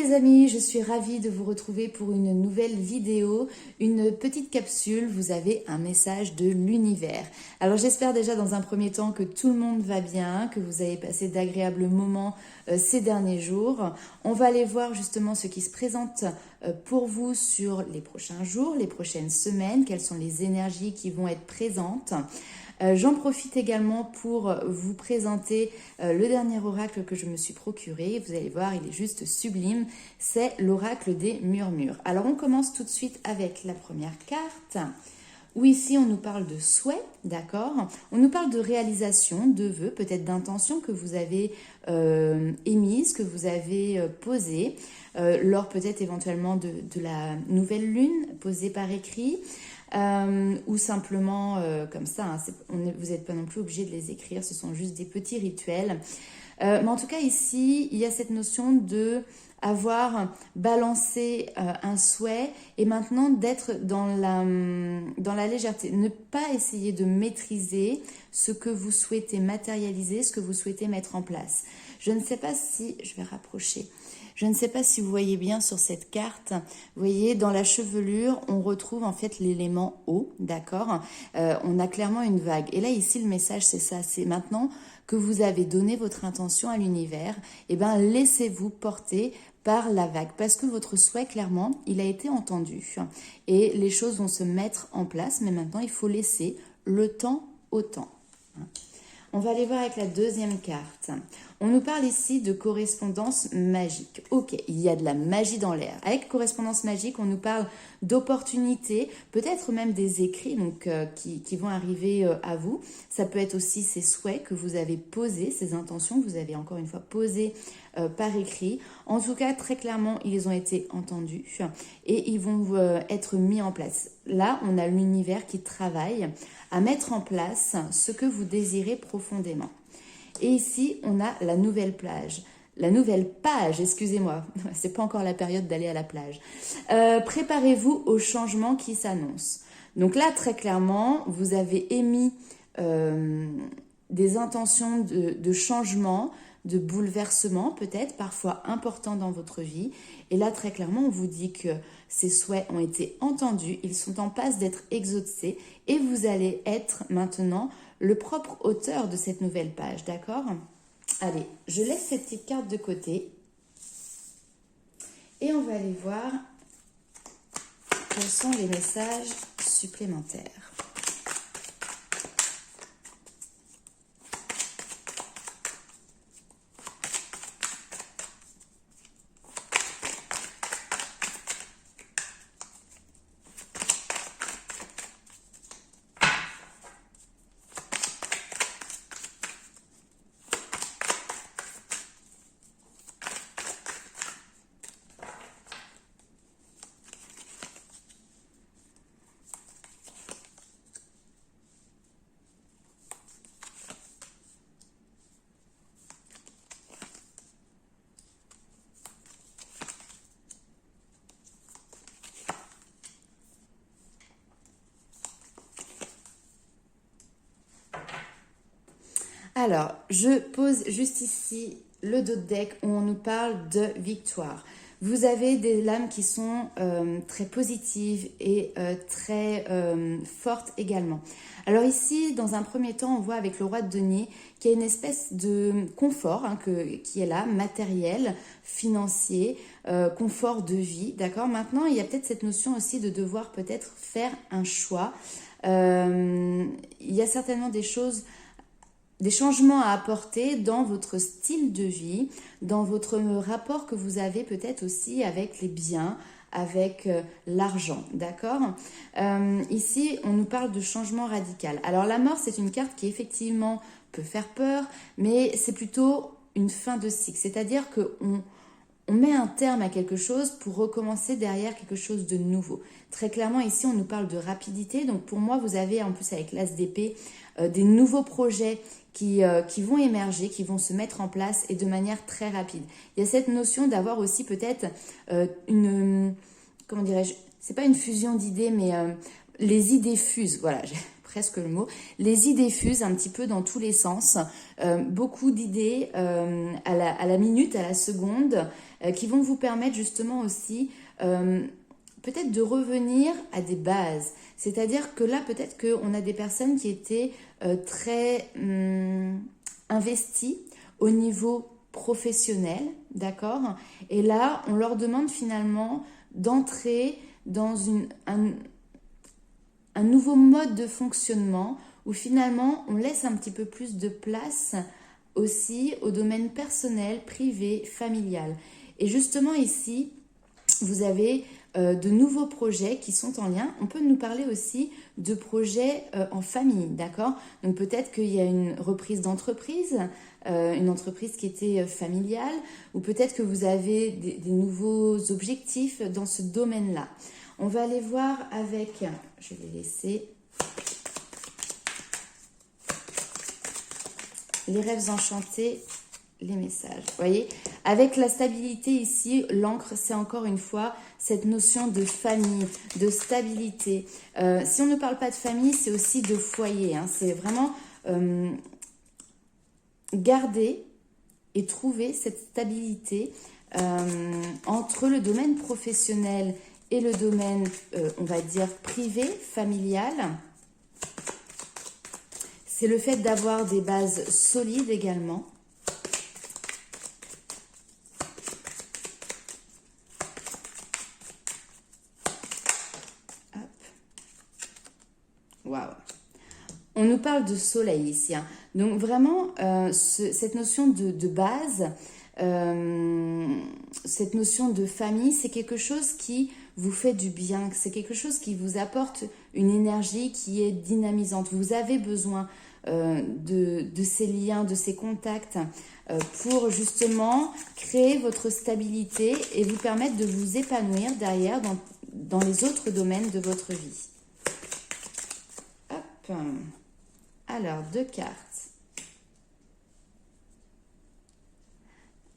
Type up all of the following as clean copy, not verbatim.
les amis, je suis ravie de vous retrouver pour une nouvelle vidéo, une petite capsule. Vous avez un message de l'univers. Alors j'espère déjà dans un premier temps que tout le monde va bien, que vous avez passé d'agréables moments ces derniers jours. On va aller voir justement ce qui se présente pour vous sur les prochains jours, les prochaines semaines, quelles sont les énergies qui vont être présentes. J'en profite également pour vous présenter le dernier oracle que je me suis procuré. Vous allez voir, il est juste sublime. C'est l'oracle des murmures. Alors on commence tout de suite avec la première carte, où ici on nous parle de souhait, d'accord? On nous parle de réalisation, de vœux, peut-être d'intentions que vous avez émises, que vous avez posées, lors peut-être éventuellement de la nouvelle lune, posée par écrit. Ou simplement comme ça, hein, vous n'êtes pas non plus obligé de les écrire, ce sont juste des petits rituels. Mais en tout cas ici, il y a cette notion de avoir balancé un souhait et maintenant d'être dans la légèreté. Ne pas essayer de maîtriser ce que vous souhaitez matérialiser, ce que vous souhaitez mettre en place. Je ne sais pas si, je vais rapprocher. Je ne sais pas si vous voyez bien sur cette carte, vous voyez dans la chevelure, on retrouve en fait l'élément eau, d'accord? On a clairement une vague. Et là ici le message c'est ça, c'est maintenant que vous avez donné votre intention à l'univers, et bien laissez-vous porter par la vague parce que votre souhait clairement il a été entendu et les choses vont se mettre en place, mais maintenant il faut laisser le temps au temps. On va aller voir avec la deuxième carte. On nous parle ici de correspondance magique. Ok, il y a de la magie dans l'air. Avec correspondance magique, on nous parle d'opportunités, peut-être même des écrits donc, qui vont arriver à vous. Ça peut être aussi ces souhaits que vous avez posés, ces intentions que vous avez encore une fois posées par écrit. En tout cas, très clairement, ils ont été entendus et ils vont être mis en place. Là, on a l'univers qui travaille à mettre en place ce que vous désirez profondément. Et ici, on a la nouvelle plage. La nouvelle page, excusez-moi, c'est pas encore la période d'aller à la plage. Préparez-vous au changement qui s'annonce. Donc là, très clairement, vous avez émis des intentions de changement, de bouleversement, peut-être parfois importants dans votre vie. Et là, très clairement, on vous dit que ces souhaits ont été entendus, ils sont en passe d'être exaucés et vous allez être maintenant le propre auteur de cette nouvelle page, d'accord? Allez, je laisse cette petite carte de côté et on va aller voir quels sont les messages supplémentaires. Alors, je pose juste ici le dos de deck où on nous parle de victoire. Vous avez des lames qui sont très positives et très fortes également. Alors ici, dans un premier temps, on voit avec le roi de denier qu'il y a une espèce de confort qui est là, matériel, financier, confort de vie, d'accord? Maintenant, il y a peut-être cette notion aussi de devoir peut-être faire un choix. Il y a certainement des choses, des changements à apporter dans votre style de vie, dans votre rapport que vous avez peut-être aussi avec les biens, avec l'argent, d'accord? Ici, on nous parle de changement radical. Alors la mort, c'est une carte qui effectivement peut faire peur, mais c'est plutôt une fin de cycle. C'est-à-dire qu'on met un terme à quelque chose pour recommencer derrière quelque chose de nouveau. Très clairement, ici, on nous parle de rapidité. Donc pour moi, vous avez en plus avec l'as d'épée des nouveaux projets qui vont émerger, qui vont se mettre en place et de manière très rapide. Il y a cette notion d'avoir aussi peut-être comment dirais-je, c'est pas une fusion d'idées, mais les idées fusent, voilà, j'ai presque le mot. Les idées fusent un petit peu dans tous les sens. Beaucoup d'idées à la minute, à la seconde, qui vont vous permettre justement aussi peut-être de revenir à des bases. C'est-à-dire que là, peut-être qu'on a des personnes qui étaient très investies au niveau professionnel, d'accord? Et là, on leur demande finalement d'entrer dans un nouveau mode de fonctionnement où finalement on laisse un petit peu plus de place aussi au domaine personnel, privé, familial. Et justement ici, vous avez de nouveaux projets qui sont en lien. On peut nous parler aussi de projets en famille, d'accord? Donc peut-être qu'il y a une reprise d'entreprise, une entreprise qui était familiale, ou peut-être que vous avez des nouveaux objectifs dans ce domaine-là. On va aller voir avec, je vais laisser les rêves enchantés, les messages. Vous voyez, avec la stabilité ici, l'encre, c'est encore une fois cette notion de famille, de stabilité. Si on ne parle pas de famille, c'est aussi de foyer. Hein. C'est vraiment garder et trouver cette stabilité entre le domaine professionnel et le domaine, on va dire, privé, familial. C'est le fait d'avoir des bases solides également. Waouh! On nous parle de soleil ici. Hein. Donc vraiment, cette notion de base, cette notion de famille, c'est quelque chose qui vous fait du bien. C'est quelque chose qui vous apporte une énergie qui est dynamisante. Vous avez besoin de ces liens, de ces contacts pour justement créer votre stabilité et vous permettre de vous épanouir derrière dans les autres domaines de votre vie. Hop. Alors, 2 cartes.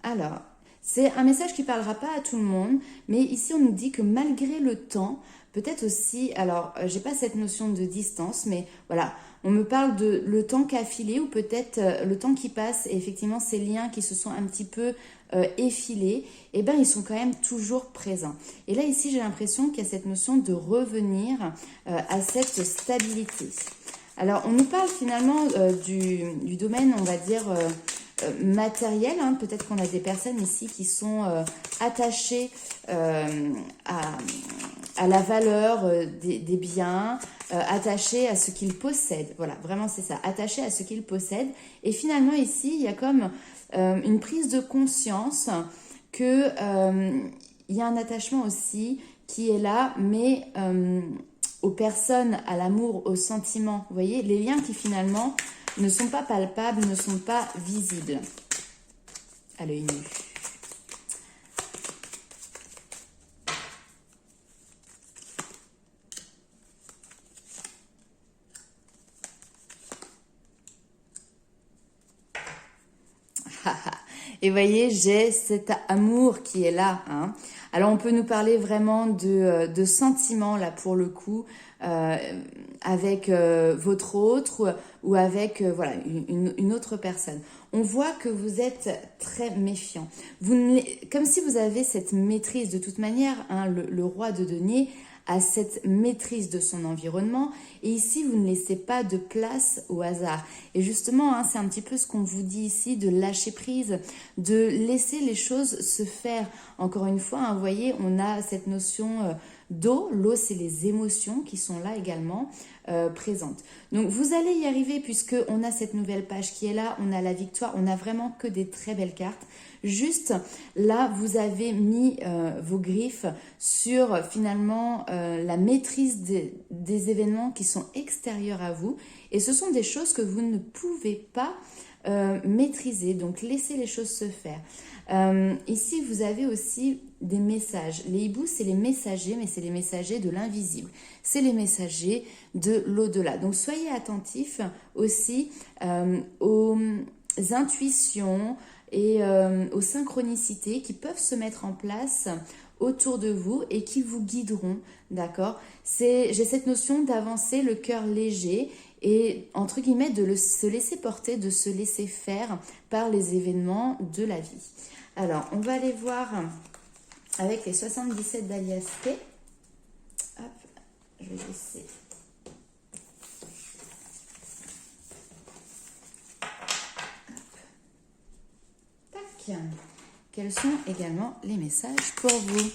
Alors, c'est un message qui ne parlera pas à tout le monde, mais ici on nous dit que malgré le temps, peut-être aussi, alors j'ai pas cette notion de distance, mais voilà, on me parle de le temps qui a filé ou peut-être le temps qui passe et effectivement ces liens qui se sont un petit peu effilés, eh ben ils sont quand même toujours présents. Et là ici j'ai l'impression qu'il y a cette notion de revenir à cette stabilité. Alors on nous parle finalement du domaine, on va dire matériel, hein. Peut-être qu'on a des personnes ici qui sont attachées à la valeur des biens, attachées à ce qu'ils possèdent. Voilà, vraiment c'est ça, attachées à ce qu'ils possèdent. Et finalement ici, il y a comme une prise de conscience que il y a un attachement aussi qui est là, mais aux personnes, à l'amour, aux sentiments. Vous voyez, les liens qui finalement ne sont pas palpables, ne sont pas visibles à l'œil nu. Et vous voyez, j'ai cet amour qui est là. Hein. Alors, on peut nous parler vraiment de sentiments, là, pour le coup, avec votre autre ou avec voilà, une autre personne. On voit que vous êtes très méfiant. Comme si vous avez cette maîtrise. De toute manière, hein, le roi de denier a cette maîtrise de son environnement et ici vous ne laissez pas de place au hasard et justement hein, c'est un petit peu ce qu'on vous dit ici, de lâcher prise, de laisser les choses se faire. Encore une fois hein, vous voyez, on a cette notion d'eau. L'eau, c'est les émotions qui sont là également présentes. Donc vous allez y arriver puisque on a cette nouvelle page qui est là, on a la victoire, on a vraiment que des très belles cartes. Juste là, vous avez mis vos griffes sur finalement la maîtrise des événements qui sont extérieurs à vous. Et ce sont des choses que vous ne pouvez pas maîtriser. Donc, laissez les choses se faire. Ici, vous avez aussi des messages. Les hiboux, c'est les messagers, mais c'est les messagers de l'invisible. C'est les messagers de l'au-delà. Donc, soyez attentifs aussi aux intuitions et aux synchronicités qui peuvent se mettre en place autour de vous et qui vous guideront, d'accord? J'ai cette notion d'avancer le cœur léger et entre guillemets se laisser porter, de se laisser faire par les événements de la vie. Alors, on va aller voir avec les 77 d'Alias P. Hop, je vais laisser. Hop. Tac. Quels sont également les messages pour vous?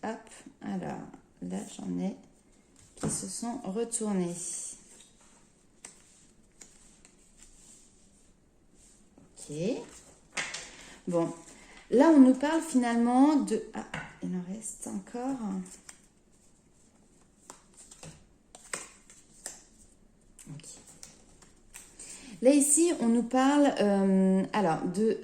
Hop, alors là j'en ai qui se sont retournés. Ok. Bon, là on nous parle finalement de... Ah, il en reste encore. Ok. Là ici on nous parle alors de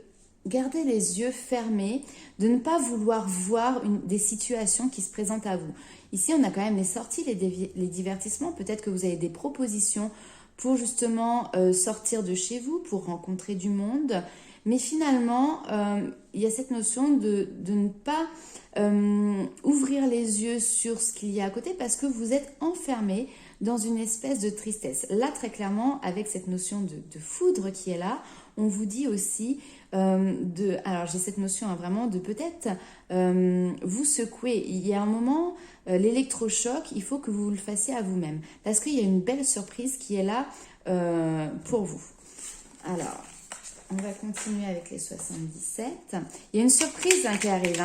garder les yeux fermés, de ne pas vouloir voir des situations qui se présentent à vous. Ici, on a quand même les sorties, les divertissements. Peut-être que vous avez des propositions pour justement sortir de chez vous, pour rencontrer du monde. Mais finalement, il y a cette notion de ne pas ouvrir les yeux sur ce qu'il y a à côté parce que vous êtes enfermé dans une espèce de tristesse. Là, très clairement, avec cette notion de foudre qui est là, on vous dit aussi alors j'ai cette notion vraiment de peut-être vous secouer. Il y a un moment, l'électrochoc, il faut que vous le fassiez à vous-même parce qu'il y a une belle surprise qui est là pour vous. Alors, on va continuer avec les 77. Il y a une surprise qui arrive.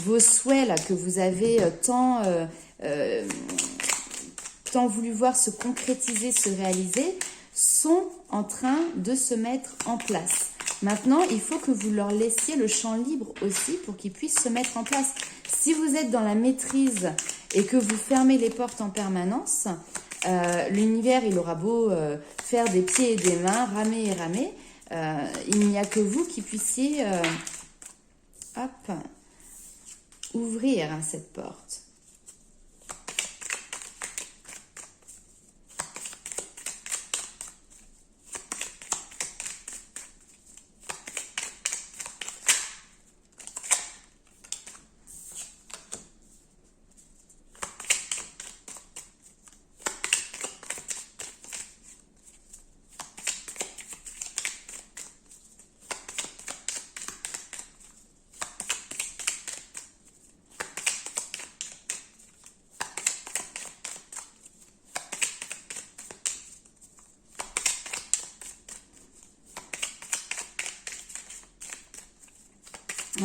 Vos souhaits là, que vous avez tant voulu voir se concrétiser, se réaliser, sont en train de se mettre en place. Maintenant, il faut que vous leur laissiez le champ libre aussi pour qu'ils puissent se mettre en place. Si vous êtes dans la maîtrise et que vous fermez les portes en permanence, l'univers, il aura beau faire des pieds et des mains, ramer et ramer, il n'y a que vous qui puissiez ouvrir cette porte.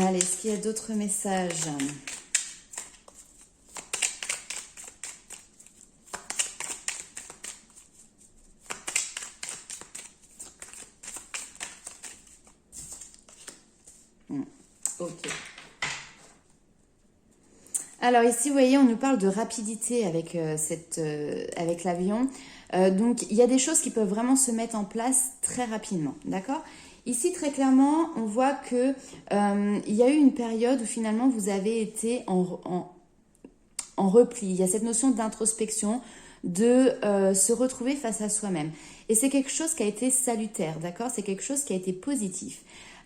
Allez, est-ce qu'il y a d'autres messages? Ok. Alors ici, vous voyez, on nous parle de rapidité avec, avec l'avion. Donc, il y a des choses qui peuvent vraiment se mettre en place très rapidement, d'accord? Ici, très clairement, on voit que il y a eu une période où finalement, vous avez été en repli. Il y a cette notion d'introspection, de se retrouver face à soi-même. Et c'est quelque chose qui a été salutaire, d'accord? C'est quelque chose qui a été positif,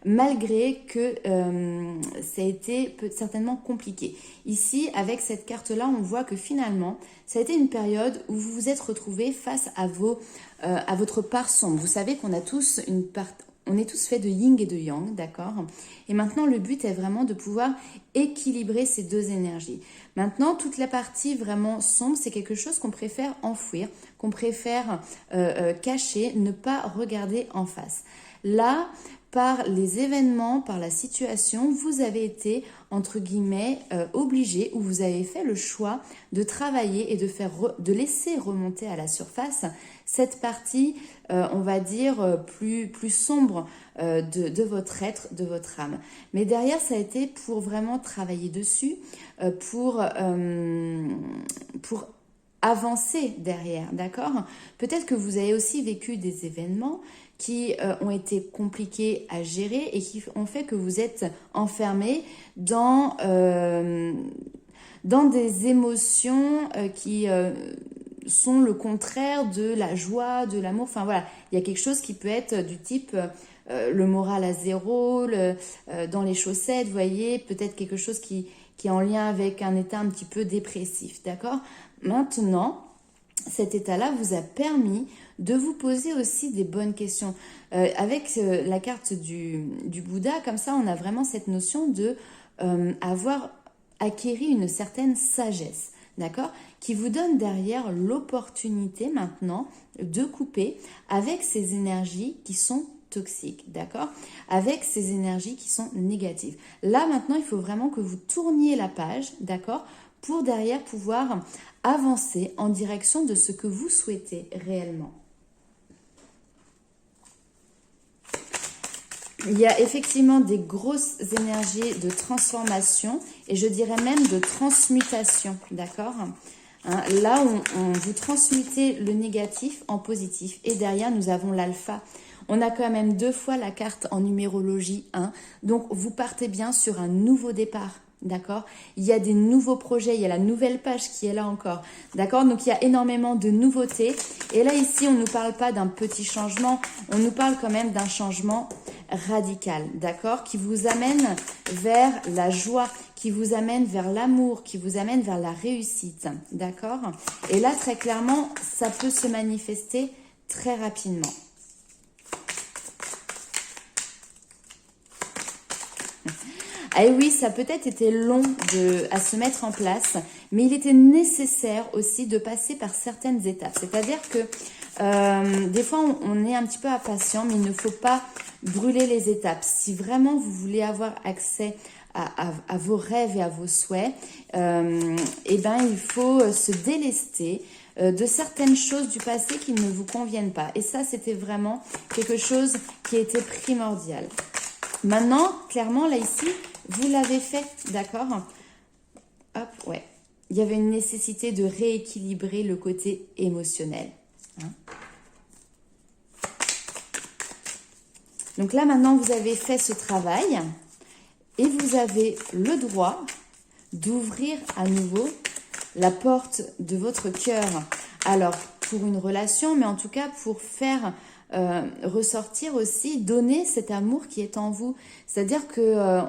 malgré que ça a été certainement compliqué. Ici, avec cette carte-là, on voit que finalement, ça a été une période où vous vous êtes retrouvé face à votre part sombre. Vous savez qu'on a tous une part... On est tous faits de yin et de yang, d'accord? Et maintenant, le but est vraiment de pouvoir équilibrer ces deux énergies. Maintenant, toute la partie vraiment sombre, c'est quelque chose qu'on préfère enfouir, qu'on préfère cacher, ne pas regarder en face. Là, par les événements, par la situation, vous avez été, entre guillemets, obligé ou vous avez fait le choix de travailler et de laisser remonter à la surface cette partie, on va dire, plus sombre de votre être, de votre âme. Mais derrière, ça a été pour vraiment travailler dessus, pour avancer derrière, d'accord? Peut-être que vous avez aussi vécu des événements qui ont été compliqués à gérer et qui ont fait que vous êtes enfermé dans des émotions qui sont le contraire de la joie, de l'amour. Enfin voilà, il y a quelque chose qui peut être du type le moral à zéro, dans les chaussettes, vous voyez, peut-être quelque chose qui est en lien avec un état un petit peu dépressif, d'accord? Maintenant, cet état-là vous a permis de vous poser aussi des bonnes questions. Avec la carte du Bouddha, comme ça, on a vraiment cette notion de avoir acquéri une certaine sagesse, d'accord, qui vous donne derrière l'opportunité maintenant de couper avec ces énergies qui sont toxiques, d'accord, avec ces énergies qui sont négatives. Là, maintenant, il faut vraiment que vous tourniez la page, d'accord, pour derrière pouvoir avancer en direction de ce que vous souhaitez réellement. Il y a effectivement des grosses énergies de transformation et je dirais même de transmutation, d'accord, hein, là, vous transmutez le négatif en positif et derrière, nous avons l'alpha. On a quand même 2 fois la carte en numérologie 1, donc vous partez bien sur un nouveau départ. D'accord? Il y a des nouveaux projets, il y a la nouvelle page qui est là encore. D'accord? Donc il y a énormément de nouveautés. Et là ici, on ne nous parle pas d'un petit changement, on nous parle quand même d'un changement radical. D'accord? Qui vous amène vers la joie, qui vous amène vers l'amour, qui vous amène vers la réussite. D'accord? Et là, très clairement, ça peut se manifester très rapidement. Ah oui, ça a peut-être été long à se mettre en place, mais il était nécessaire aussi de passer par certaines étapes. C'est-à-dire que des fois, on est un petit peu impatient, mais il ne faut pas brûler les étapes. Si vraiment vous voulez avoir accès à vos rêves et à vos souhaits, eh ben, il faut se délester de certaines choses du passé qui ne vous conviennent pas. Et ça, c'était vraiment quelque chose qui était primordial. Maintenant, clairement, là, ici, vous l'avez fait, d'accord? Hop, ouais. Il y avait une nécessité de rééquilibrer le côté émotionnel. Hein. Donc là, maintenant, vous avez fait ce travail et vous avez le droit d'ouvrir à nouveau la porte de votre cœur. Alors, pour une relation, mais en tout cas, pour faire ressortir aussi, donner cet amour qui est en vous. C'est-à-dire que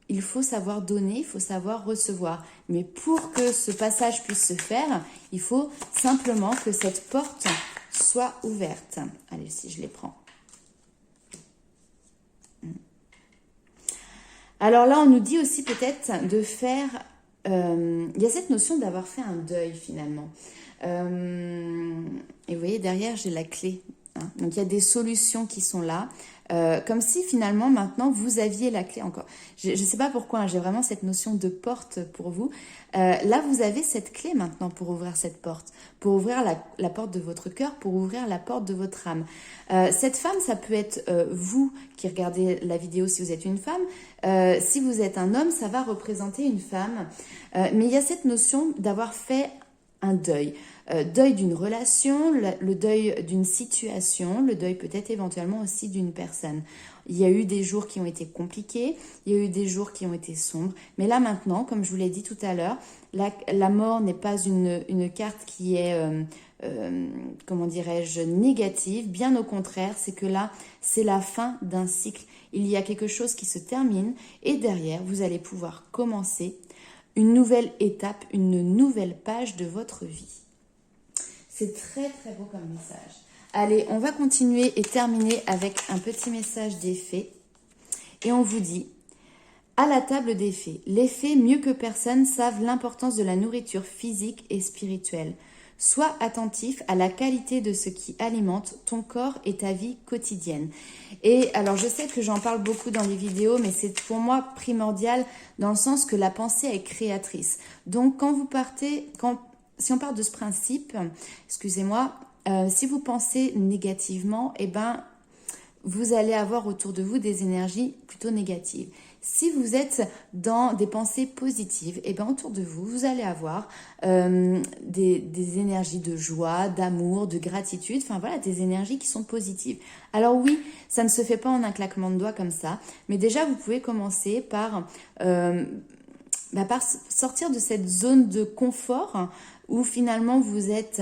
il faut savoir donner, il faut savoir recevoir. Mais pour que ce passage puisse se faire, il faut simplement que cette porte soit ouverte. Allez, si je les prends. Alors là, on nous dit aussi peut-être de faire... il y a cette notion d'avoir fait un deuil finalement. Et vous voyez, derrière, j'ai la clé. Hein. Donc, il y a des solutions qui sont là. Comme si finalement, maintenant, vous aviez la clé encore. Je ne sais pas pourquoi, hein, j'ai vraiment cette notion de porte pour vous. Là, vous avez cette clé maintenant pour ouvrir cette porte. Pour ouvrir la porte de votre cœur, pour ouvrir la porte de votre âme. Cette femme, ça peut être vous qui regardez la vidéo si vous êtes une femme. Si vous êtes un homme, ça va représenter une femme. Mais il y a cette notion d'avoir fait un deuil. Deuil d'une relation, le deuil d'une situation, le deuil peut-être éventuellement aussi d'une personne. Il y a eu des jours qui ont été compliqués, il y a eu des jours qui ont été sombres, mais là maintenant, comme je vous l'ai dit tout à l'heure, la mort n'est pas une carte qui est, comment dirais-je, négative, bien au contraire, c'est que là, c'est la fin d'un cycle. Il y a quelque chose qui se termine et derrière, vous allez pouvoir commencer une nouvelle étape, une nouvelle page de votre vie. C'est très très beau comme message. Allez, on va continuer et terminer avec un petit message des fées. Et on vous dit, à la table des fées, les fées, mieux que personne, savent l'importance de la nourriture physique et spirituelle. Sois attentif à la qualité de ce qui alimente ton corps et ta vie quotidienne. Et alors, je sais que j'en parle beaucoup dans les vidéos, mais c'est pour moi primordial dans le sens que la pensée est créatrice. Donc, quand vous partez, si on part de ce principe, excusez-moi, si vous pensez négativement, eh ben, vous allez avoir autour de vous des énergies plutôt négatives. Si vous êtes dans des pensées positives, et bien autour de vous, vous allez avoir des énergies de joie, d'amour, de gratitude, enfin voilà, des énergies qui sont positives. Alors oui, ça ne se fait pas en un claquement de doigts comme ça, mais déjà vous pouvez commencer par sortir de cette zone de confort où finalement vous êtes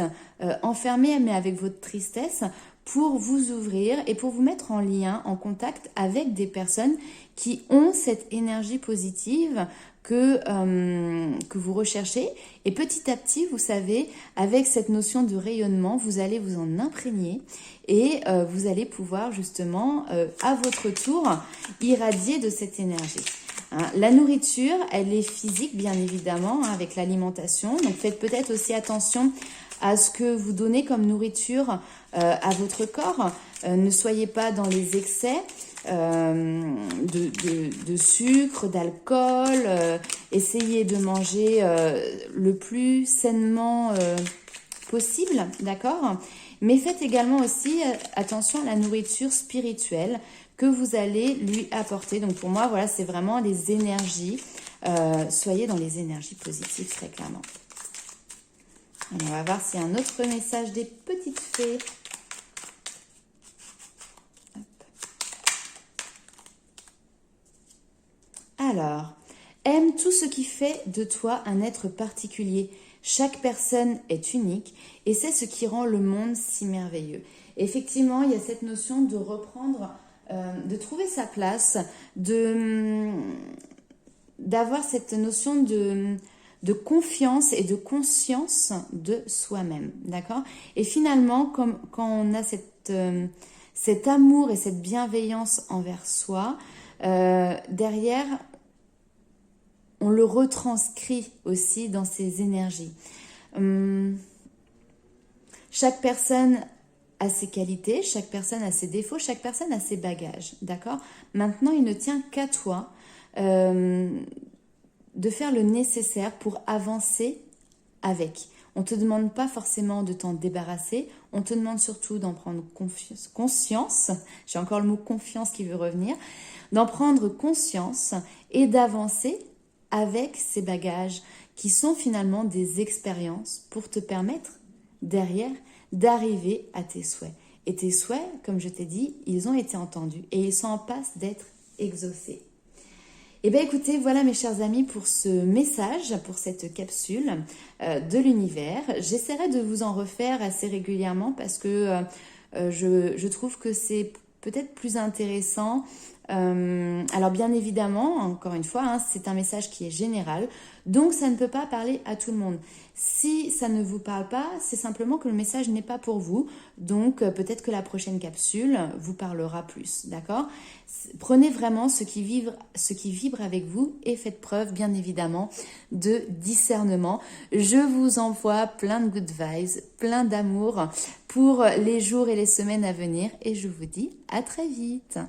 enfermé mais avec votre tristesse, pour vous ouvrir et pour vous mettre en lien, en contact avec des personnes qui ont cette énergie positive que vous recherchez. Et petit à petit, vous savez, avec cette notion de rayonnement, vous allez vous en imprégner et vous allez pouvoir justement, à votre tour, irradier de cette énergie. La nourriture, elle est physique, bien évidemment, avec l'alimentation. Donc, faites peut-être aussi attention à ce que vous donnez comme nourriture à votre corps. Ne soyez pas dans les excès de sucre, d'alcool. Essayez de manger le plus sainement possible, d'accord? Mais faites également aussi attention à la nourriture spirituelle que vous allez lui apporter. Donc pour moi, voilà, c'est vraiment les énergies. Soyez dans les énergies positives, très clairement. On va voir s'il y a un autre message des petites fées. Hop. Alors, aime tout ce qui fait de toi un être particulier. Chaque personne est unique et c'est ce qui rend le monde si merveilleux. Effectivement, il y a cette notion de reprendre, de trouver sa place, d'avoir cette notion de confiance et de conscience de soi-même, d'accord? Et finalement, quand on a cet amour et cette bienveillance envers soi, derrière, on le retranscrit aussi dans ses énergies. Chaque personne a ses qualités, chaque personne a ses défauts, chaque personne a ses bagages, d'accord? Maintenant, il ne tient qu'à toi de faire le nécessaire pour avancer avec. On ne te demande pas forcément de t'en débarrasser, on te demande surtout d'en prendre conscience, j'ai encore le mot confiance qui veut revenir, d'en prendre conscience et d'avancer avec ces bagages qui sont finalement des expériences pour te permettre derrière d'arriver à tes souhaits. Et tes souhaits, comme je t'ai dit, ils ont été entendus et ils sont en passe d'être exaucés. Eh bien écoutez, voilà mes chers amis pour ce message, pour cette capsule de l'univers. J'essaierai de vous en refaire assez régulièrement parce que je trouve que c'est peut-être plus intéressant. Alors bien évidemment, encore une fois, hein, c'est un message qui est général, donc ça ne peut pas parler à tout le monde. Si ça ne vous parle pas, c'est simplement que le message n'est pas pour vous, donc peut-être que la prochaine capsule vous parlera plus, d'accord? Prenez vraiment ce qui vibre avec vous et faites preuve bien évidemment de discernement. Je vous envoie plein de good vibes, plein d'amour pour les jours et les semaines à venir et je vous dis à très vite.